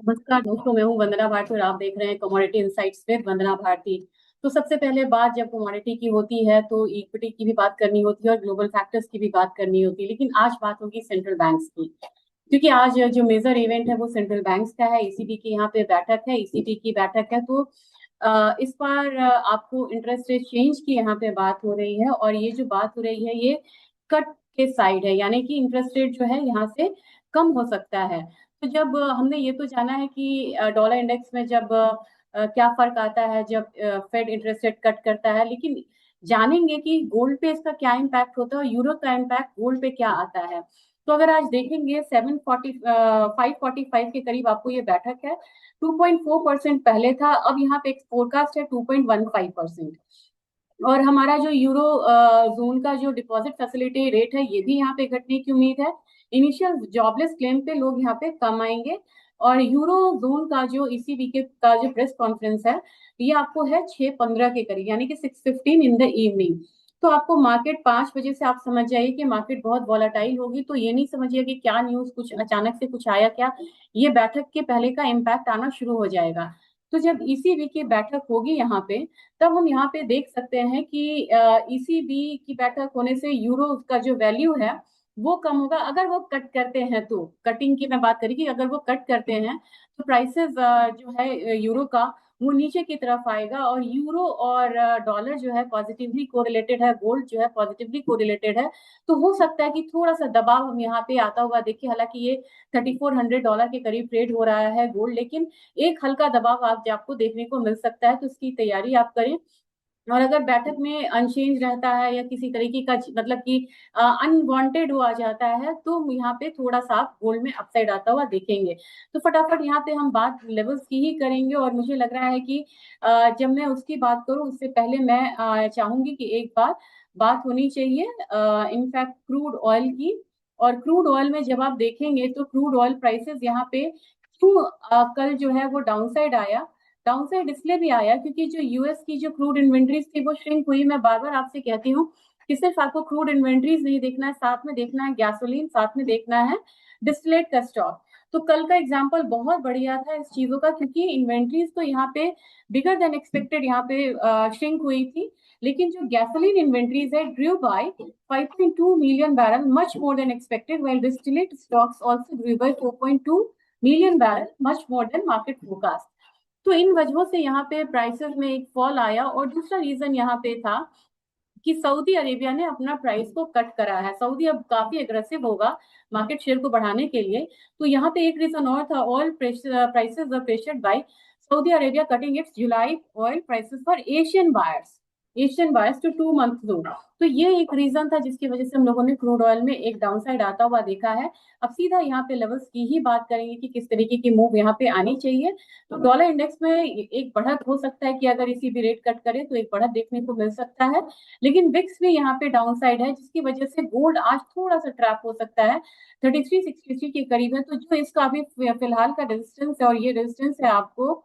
नमस्कार दोस्तों, मैं हूं वंदना भारती और आप देख रहे हैं कमोडिटी इनसाइट्स विद वंदना भारती। तो सबसे पहले बात जब कमोडिटी की होती है तो इक्विटी की भी बात करनी होती है और ग्लोबल फैक्टर्स की भी बात करनी होती है, लेकिन आज बात होगी सेंट्रल बैंक्स की। क्योंकि आज जो मेजर इवेंट है वो सेंट्रल बैंक्स का है, ईसीबी की यहाँ पे बैठक है, ईसीबी की बैठक है। तो इस बार आपको इंटरेस्ट रेट चेंज की यहाँ पे बात हो रही है और ये जो बात हो रही है ये कट के साइड है, यानी कि इंटरेस्ट रेट जो है यहाँ से कम हो सकता है। तो जब हमने ये तो जाना है कि डॉलर इंडेक्स में जब क्या फर्क आता है जब फेड इंटरेस्ट रेट कट करता है, लेकिन जानेंगे कि गोल्ड पे इसका क्या इम्पैक्ट होता है और यूरो का इम्पैक्ट गोल्ड पे क्या आता है। तो अगर आज देखेंगे 545 के करीब आपको ये बैठक है। 2.4% पहले था, अब यहाँ पे एक फोरकास्ट है 2.15%। और हमारा जो यूरो जोन का जो डिपॉजिट फैसिलिटी रेट है ये भी यहाँ पे घटने की उम्मीद है। इनिशियल जॉबलेस क्लेम पे लोग यहाँ पे कम आएंगे। और यूरो जोन का जो ईसीबी के का जो प्रेस कॉन्फ्रेंस है ये आपको है 6:15 के करीब, यानी कि 6:15 इन द इवनिंग। तो आपको मार्केट 5 बजे से आप समझ जाइए कि मार्केट बहुत वॉलेटाइल होगी। तो ये नहीं समझिए कि क्या न्यूज कुछ अचानक से कुछ आया क्या, ये बैठक के पहले का इम्पैक्ट आना शुरू हो जाएगा। तो जब ईसीबी की बैठक होगी यहाँ पे, तब हम यहाँ पे देख सकते हैं कि ईसीबी की बैठक होने से यूरो का जो वैल्यू है वो कम होगा। अगर वो कट करते हैं तो कटिंग की मैं बात करी कि अगर वो कट करते हैं तो प्राइसेस जो है यूरो का वो नीचे की तरफ आएगा। और यूरो और डॉलर जो है पॉजिटिवली कोरिलेटेड है, गोल्ड जो है पॉजिटिवली कोरिलेटेड है। तो हो सकता है कि थोड़ा सा दबाव हम यहाँ पे आता हुआ देखिए। हालांकि ये $3,400 के करीब ट्रेड हो रहा है गोल्ड, लेकिन एक हल्का दबाव आप आपको देखने को मिल सकता है, तो इसकी तैयारी आप करें। और अगर बैठक में अनचेंज रहता है या किसी तरीके का मतलब कि अनवांटेड वो आ जाता है तो यहाँ पे थोड़ा सा आप गोल्ड में अपसाइड आता हुआ देखेंगे। तो फटाफट यहाँ पे हम बात लेवल्स की ही करेंगे और मुझे लग रहा है कि जब मैं उसकी बात करूँ उससे पहले मैं चाहूंगी कि एक बार बात होनी चाहिए इनफैक्ट क्रूड ऑयल की। और क्रूड ऑयल में जब आप देखेंगे तो क्रूड ऑयल प्राइसेस यहाँ पे क्यों कल जो है वो डाउनसाइड आया। डाउनसाइड इसलिए भी आया क्योंकि जो यूएस की जो क्रूड इन्वेंट्रीज थी वो श्रिंक हुई। मैं बार बार आपसे कहती हूँ कि सिर्फ आपको क्रूड इन्वेंट्रीज नहीं देखना है, साथ में देखना है गैसोलीन, साथ में देखना है डिस्टिलेट का स्टॉक। तो कल का एग्जाम्पल बहुत बढ़िया था इस चीजों का, क्योंकि इन्वेंट्रीज तो यहाँ पे बिगर देन एक्सपेक्टेड यहाँ पे श्रिंक हुई थी। लेकिन जो गैसोलीन इन्वेंट्रीज है Drew bye 5.2 million barrel, much more than expected, while distillate stocks also grew by 4.2 million barrel, much more than market forecast. तो इन वजहों से यहाँ पे प्राइसेस में एक फॉल आया। और दूसरा रीजन यहाँ पे था कि सऊदी अरेबिया ने अपना प्राइस को कट करा है। सऊदी अब काफी एग्रेसिव होगा मार्केट शेयर को बढ़ाने के लिए। तो यहाँ पे एक रीजन और था, oil prices were pressured by Saudi Arabia cutting its July oil prices for Asian buyers to 2 month low. तो ये एक रीजन था जिसकी वजह से हम लोगों ने क्रूड ऑयल में एक डाउनसाइड आता हुआ देखा है। अब सीधा यहाँ पे लेवल्स की ही बात करेंगे कि किस तरीके की मूव यहाँ पे आनी चाहिए। तो डॉलर इंडेक्स में एक बढ़त हो सकता है कि अगर इसी भी रेट कट करे तो एक बढ़त देखने को मिल सकता है। लेकिन विक्स भी यहाँ पे डाउन साइड है, जिसकी वजह से गोल्ड आज थोड़ा सा ट्रैप हो सकता है। 3363 के करीब है। तो जो इसका अभी फिलहाल का रेजिस्टेंस है, और ये रेजिस्टेंस है आपको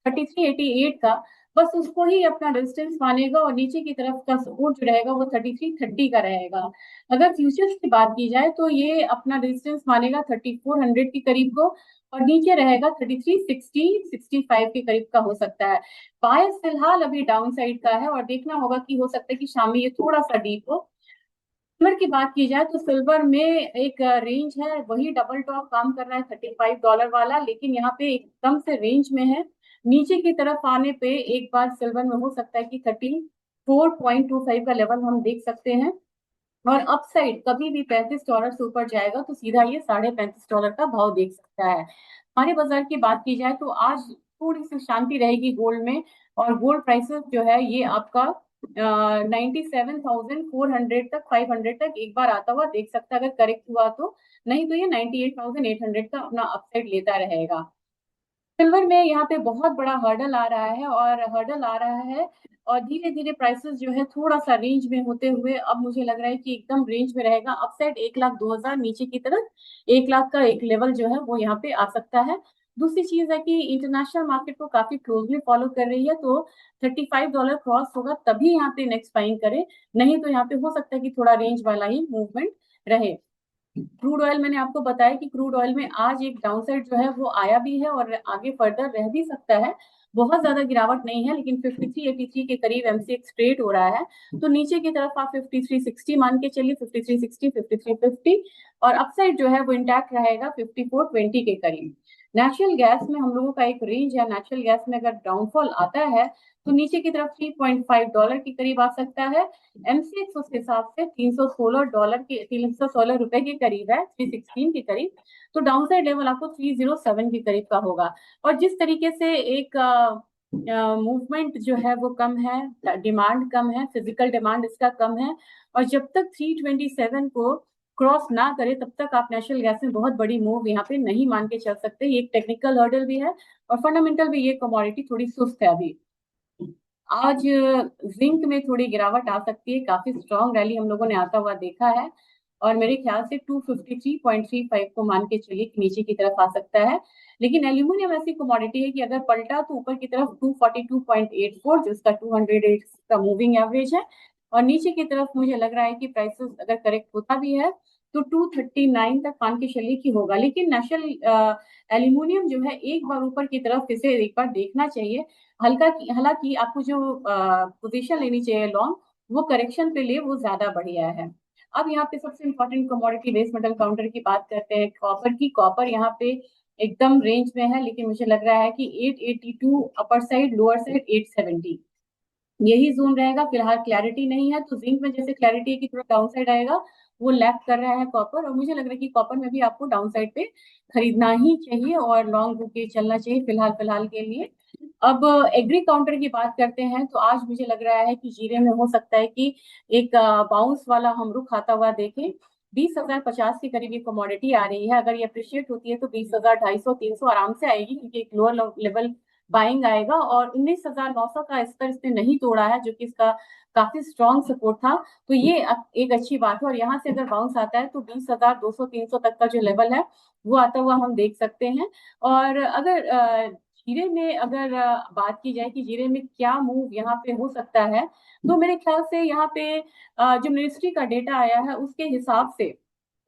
3388 का, बस उसको ही अपना रेजिस्टेंस मानेगा और नीचे की तरफ का सपोर्ट जो रहेगा वो 3330 का रहेगा। अगर फ्यूचर्स की बात की जाए तो ये अपना रेजिस्टेंस मानेगा 3400 के करीब को, और नीचे रहेगा 3360-65 के करीब का हो सकता है। बायस फिलहाल अभी डाउन साइड का है और देखना होगा कि हो सकता है कि शाम में ये थोड़ा सा डीप हो। सिल्वर की बात की जाए तो सिल्वर में एक रेंज है, वही डबल टॉप काम कर रहा है $35 वाला, लेकिन यहाँ पे एकदम से रेंज में है। नीचे की तरफ आने पे एक बार सिल्वर में हो सकता है कि 34.25 का लेवल हम देख सकते हैं। और अपसाइड कभी भी $35 से ऊपर जाएगा तो सीधा ये $35.5 का भाव देख सकता है। हमारे बाजार की बात की जाए तो आज थोड़ी सी शांति रहेगी गोल्ड में। और गोल्ड प्राइसेस जो है ये आपका 97,400 तक, 500 तक एक बार आता हुआ देख सकता है अगर करेक्ट हुआ तो। नहीं तो ये 98,800 का अपना अपसाइड लेता रहेगा। सिल्वर में यहाँ पे बहुत बड़ा हर्डल आ रहा है, और हर्डल आ रहा है और धीरे धीरे प्राइसेस जो है थोड़ा सा रेंज में होते हुए अब मुझे लग रहा है कि एकदम रेंज में रहेगा। अपसाइड 1,02,000, नीचे की तरफ 1 लाख का एक लेवल जो है वो यहाँ पे आ सकता है। दूसरी चीज है कि इंटरनेशनल मार्केट को काफी क्लोजली फॉलो कर रही है, तो $35 क्रॉस होगा तभी यहाँ पे नेक्स्ट बाइंग करें। नहीं तो यहाँ पे हो सकता है कि थोड़ा रेंज वाला ही मूवमेंट रहे। क्रूड ऑयल मैंने आपको बताया कि क्रूड ऑयल में आज एक डाउनसाइड जो है वो आया भी है और आगे फर्दर रह भी सकता है। बहुत ज्यादा गिरावट नहीं है, लेकिन 53-83 के करीब एमसीएक्स ट्रेड हो रहा है। तो नीचे की तरफ आप 5360 मान के चलिए, 5360, 5350, और अपसाइड जो है वो इंटैक्ट रहेगा 5420 के करीब। नेचुरल गैस में हम लोगों का एक रेंज है, नेचुरल गैस में अगर डाउनफॉल आता है तो नीचे की तरफ $3.5 के करीब आ सकता है। एमसीएक्स उस हिसाब से $316 के, $316 के करीब है, 316 के करीब। तो डाउनसाइड लेवल आपको 307 के करीब का होगा। और जिस तरीके से एक मूवमेंट जो है वो कम है, डिमांड कम है, फिजिकल डिमांड इसका कम है, और जब तक 327 को क्रॉस ना करे तब तक आप नेचुरल गैस में बहुत बड़ी मूव यहाँ पे नहीं मान के चल सकते। ये एक टेक्निकल हर्डल भी है और फंडामेंटल भी, ये कमोडिटी थोड़ी सुस्त है अभी। आज जिंक में थोड़ी गिरावट आ सकती है, काफी स्ट्रॉन्ग रैली हम लोगों ने आता हुआ देखा है, और मेरे ख्याल से 253.35 को मान के चलिए कि नीचे की तरफ आ सकता है। लेकिन एल्यूमिनियम ऐसी कमोडिटी है कि अगर पलटा तो ऊपर की तरफ 242.84, जिसका 208 का मूविंग एवरेज है, और नीचे की तरफ मुझे लग रहा है कि प्राइसेस अगर करेक्ट होता भी है तो 239 तक मान के चलिए कि होगा। लेकिन नेशनल एल्यूमिनियम जो है एक बार ऊपर की तरफ इसे एक बार देखना चाहिए। हालांकि आपको जो पोजीशन लेनी चाहिए लॉन्ग, वो करेक्शन पे लिए, वो ज्यादा बढ़िया है। अब यहाँ पे सबसे important commodity base metal counter की बात करते हैं, कॉपर की। कॉपर यहाँ पे एकदम रेंज में है, लेकिन मुझे लग रहा है कि 882 अपर साइड, लोअर साइड 870, यही जोन रहेगा। फिलहाल क्लैरिटी नहीं है, तो जिंक में जैसे क्लैरिटी है कि थोड़ा डाउन साइड आएगा, वो लैग कर रहा है कॉपर, और मुझे लग रहा है कि कॉपर में भी आपको डाउन साइड पे खरीदना ही चाहिए और लॉन्ग होके चलना चाहिए फिलहाल फिलहाल के लिए। अब एग्री काउंटर की बात करते हैं, तो आज मुझे लग रहा है कि जीरे में हो सकता है कि एक बाउंस वाला हम रुख आता हुआ देखें। 20,050 के करीब ये कमोडिटी आ रही है, अगर ये अप्रिशिएट होती है तो 20,250, 300 आराम से आएगी, क्योंकि एक लोअर लेवल बाइंग आएगा। और 19,900 का स्तर इसने नहीं तोड़ा है, जो कि इसका काफी स्ट्रॉन्ग सपोर्ट था। तो ये एक अच्छी बात है, और यहाँ से अगर बाउंस आता है तो 20,200, 300 तक का जो लेवल है वो आता हुआ हम देख सकते हैं। और अगर जीरे में अगर बात की जाए कि जीरे में क्या मूव यहाँ पे हो सकता है, तो मेरे ख्याल से यहाँ पे जो मिनिस्ट्री का डेटा आया है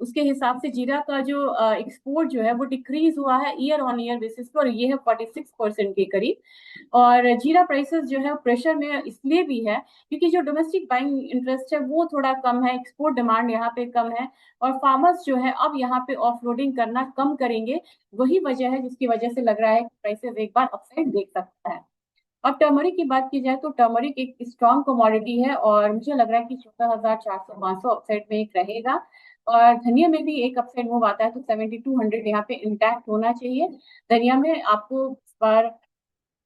उसके हिसाब से जीरा का जो एक्सपोर्ट जो है वो डिक्रीज हुआ है ईयर ऑन ईयर बेसिस पर, और ये है 46% के करीब। और जीरा प्राइसेस जो है प्रेशर में इसलिए भी है क्योंकि जो डोमेस्टिक बाइंग इंटरेस्ट है वो थोड़ा कम है, एक्सपोर्ट डिमांड यहाँ पे कम है, और फार्मर्स जो है अब यहाँ पे ऑफलोडिंग करना कम करेंगे। वही वजह है जिसकी वजह से लग रहा है कि प्राइसेस एक बार अपसाइड देख सकता है। अब टर्मरिक की बात की जाए तो टर्मरिक एक स्ट्रॉन्ग कमोडिटी है, और मुझे लग रहा है कि 14,400-500 अपसाइड में एक रहेगा। और धनिया में भी एक अपसाइड मूव आता है, तो 7200 यहाँ पे इंटैक्ट होना चाहिए। धनिया में आपको इस बार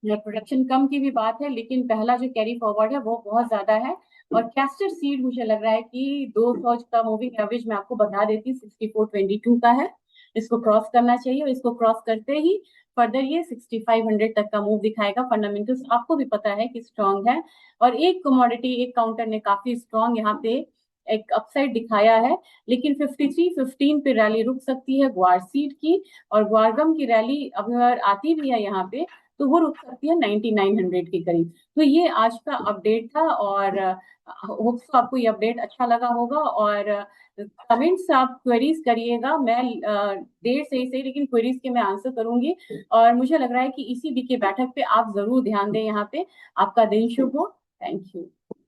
प्रोडक्शन कम की भी बात है, लेकिन पहला जो कैरी फॉरवर्ड है वो बहुत ज्यादा है। और कैस्टर सीड मुझे लग रहा है कि 200 का मूविंग एवरेज मैं आपको बता देती, 6422 का है, इसको क्रॉस करना चाहिए, और इसको क्रॉस करते ही फर्दर ये 6500 तक का मूव दिखाएगा। फंडामेंटल्स आपको भी पता है कि स्ट्रांग है, और एक कमोडिटी, एक काउंटर ने काफी स्ट्रांग यहाँ पे एक अपसाइड दिखाया है। लेकिन 5315 पे रैली रुक सकती है ग्वार सीड की, और ग्वारगम की रैली अगर आती भी है यहाँ पे तो वो रुक सकती है 9900 के करीब। तो ये आज का अपडेट था, और होप्स आपको ये अपडेट अच्छा लगा होगा। और कमेंट्स आप क्वेरीज करिएगा, मैं देर से ही सही लेकिन क्वेरीज के मैं आंसर करूंगी। और मुझे लग रहा है कि ईसीबी की बैठक पे आप जरूर ध्यान दें यहाँ पे। आपका दिन शुभ हो। Thank you.